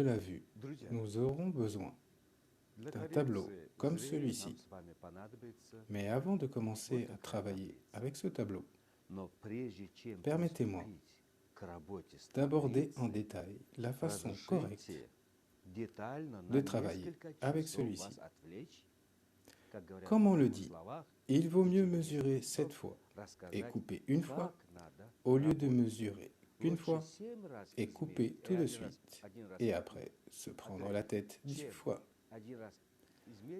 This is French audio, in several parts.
de la vue, nous aurons besoin d'un tableau comme celui-ci. Mais avant de commencer à travailler avec ce tableau, permettez-moi d'aborder en détail la façon correcte de travailler avec celui-ci. Comme on le dit, il vaut mieux mesurer 7 fois et couper une fois au lieu de mesurer qu'une fois et couper tout de suite et après se prendre la tête 10 fois.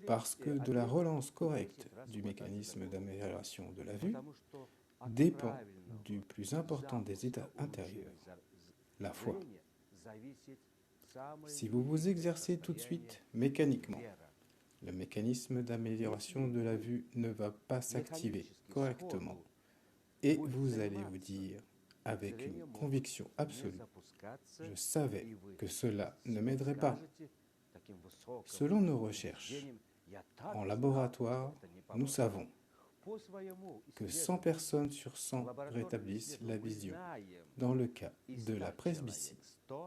Parce que de la relance correcte du mécanisme d'amélioration de la vue dépend du plus important des états intérieurs, la foi. Si vous vous exercez tout de suite mécaniquement, le mécanisme d'amélioration de la vue ne va pas s'activer correctement et vous allez vous dire avec une conviction absolue, je savais que cela ne m'aiderait pas. Selon nos recherches, en laboratoire, nous savons que 100 personnes sur 100 rétablissent la vision dans le cas de la presbytie,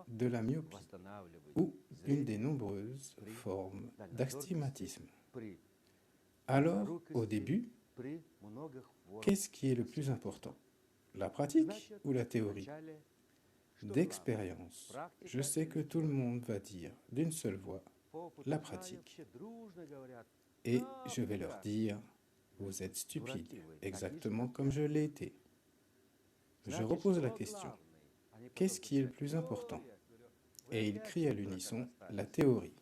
de la myopie ou une des nombreuses formes d'astigmatisme. Alors, au début, qu'est-ce qui est le plus important? La pratique ou la théorie? D'expérience, je sais que tout le monde va dire d'une seule voix la pratique. Et je vais leur dire, vous êtes stupides, exactement comme je l'ai été. Je repose la question, qu'est-ce qui est le plus important? Et ils crient à l'unisson, la théorie.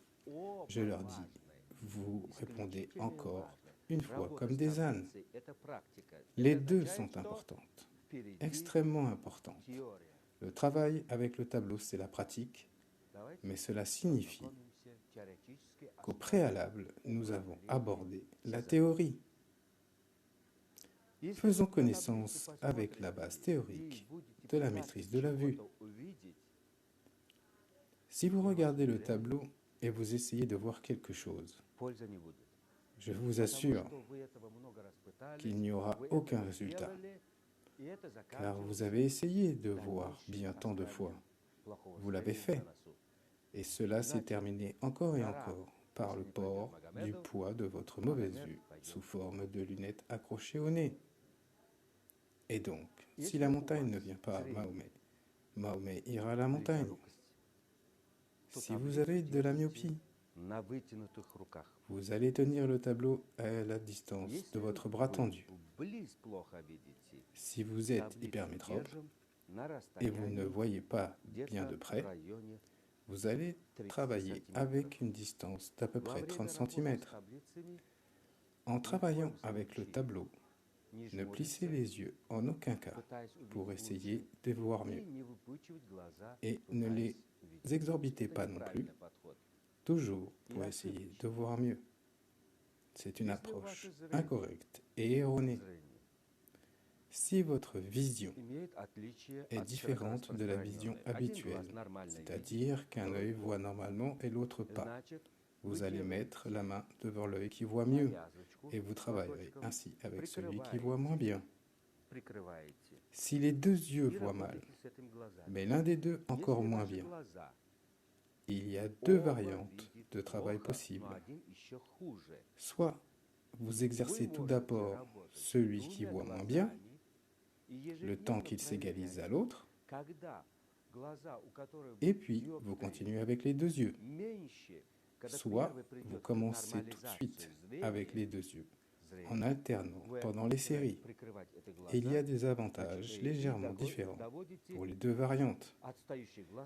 Je leur dis, vous répondez encore une fois comme des ânes. Les deux sont importantes, extrêmement importantes. Le travail avec le tableau, c'est la pratique, mais cela signifie qu'au préalable, nous avons abordé la théorie. Faisons connaissance avec la base théorique de la maîtrise de la vue. Si vous regardez le tableau et vous essayez de voir quelque chose, je vous assure qu'il n'y aura aucun résultat, car vous avez essayé de voir bien tant de fois. Vous l'avez fait, et cela s'est terminé encore et encore par le port du poids de votre mauvaise vue sous forme de lunettes accrochées au nez. Et donc, si la montagne ne vient pas à Mahomet, Mahomet ira à la montagne. Si vous avez de la myopie, vous allez tenir le tableau à la distance de votre bras tendu. Si vous êtes hypermétrope et vous ne voyez pas bien de près, vous allez travailler avec une distance d'à peu près 30 cm. En travaillant avec le tableau, ne plissez les yeux en aucun cas pour essayer de voir mieux. Et ne les exorbitez pas non plus, toujours pour essayer de voir mieux. C'est une approche incorrecte et erronée. Si votre vision est différente de la vision habituelle, c'est-à-dire qu'un œil voit normalement et l'autre pas, vous allez mettre la main devant l'œil qui voit mieux et vous travaillerez ainsi avec celui qui voit moins bien. Si les deux yeux voient mal, mais l'un des deux encore moins bien, il y a deux variantes de travail possibles. Soit vous exercez tout d'abord celui qui voit moins bien, le temps qu'il s'égalise à l'autre, et puis vous continuez avec les deux yeux. Soit vous commencez tout de suite avec les deux yeux, en alternant pendant les séries. Et il y a des avantages légèrement différents pour les deux variantes.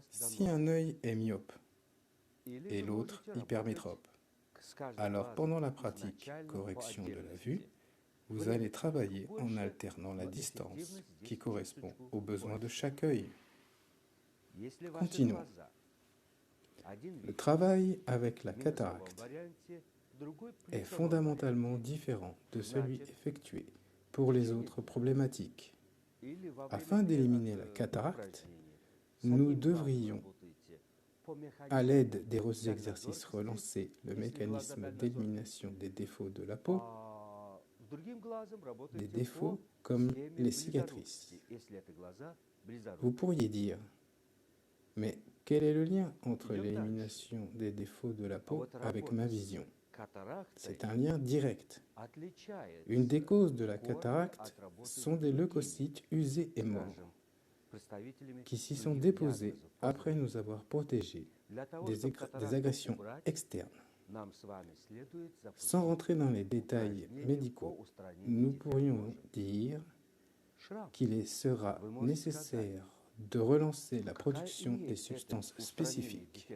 Si un œil est myope et l'autre hypermétrope, alors pendant la pratique correction de la vue, vous allez travailler en alternant la distance qui correspond aux besoins de chaque œil. Continuons. Le travail avec la cataracte est fondamentalement différent de celui effectué pour les autres problématiques. Afin d'éliminer la cataracte, nous devrions, à l'aide des exercices, relancer le mécanisme d'élimination des défauts de la peau, des défauts comme les cicatrices. Vous pourriez dire, Mais quel est le lien entre l'élimination des défauts de la peau avec ma vision? C'est un lien direct. Une des causes de la cataracte sont des leucocytes usés et morts, qui s'y sont déposés après nous avoir protégés des agressions externes. Sans rentrer dans les détails médicaux, nous pourrions dire qu'il sera nécessaire de relancer la production des substances spécifiques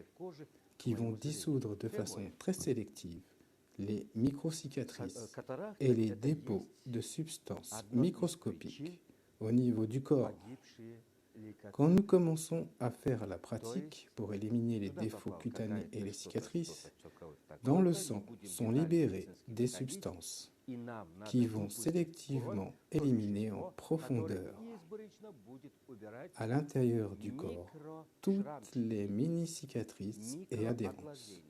qui vont dissoudre de façon très sélective les microcicatrices et les dépôts de substances microscopiques au niveau du corps. Quand nous commençons à faire la pratique pour éliminer les défauts cutanés et les cicatrices, dans le sang sont libérées des substances qui vont sélectivement éliminer en profondeur, à l'intérieur du corps, toutes les mini-cicatrices et adhérences.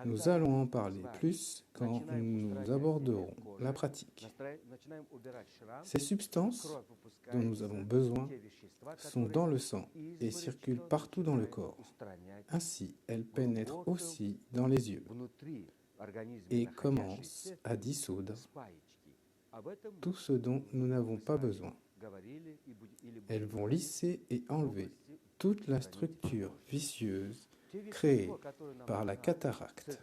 Nous allons en parler plus quand nous aborderons la pratique. Ces substances dont nous avons besoin sont dans le sang et circulent partout dans le corps. Ainsi, elles pénètrent aussi dans les yeux et commencent à dissoudre tout ce dont nous n'avons pas besoin. Elles vont lisser et enlever toute la structure vicieuse créée par la cataracte.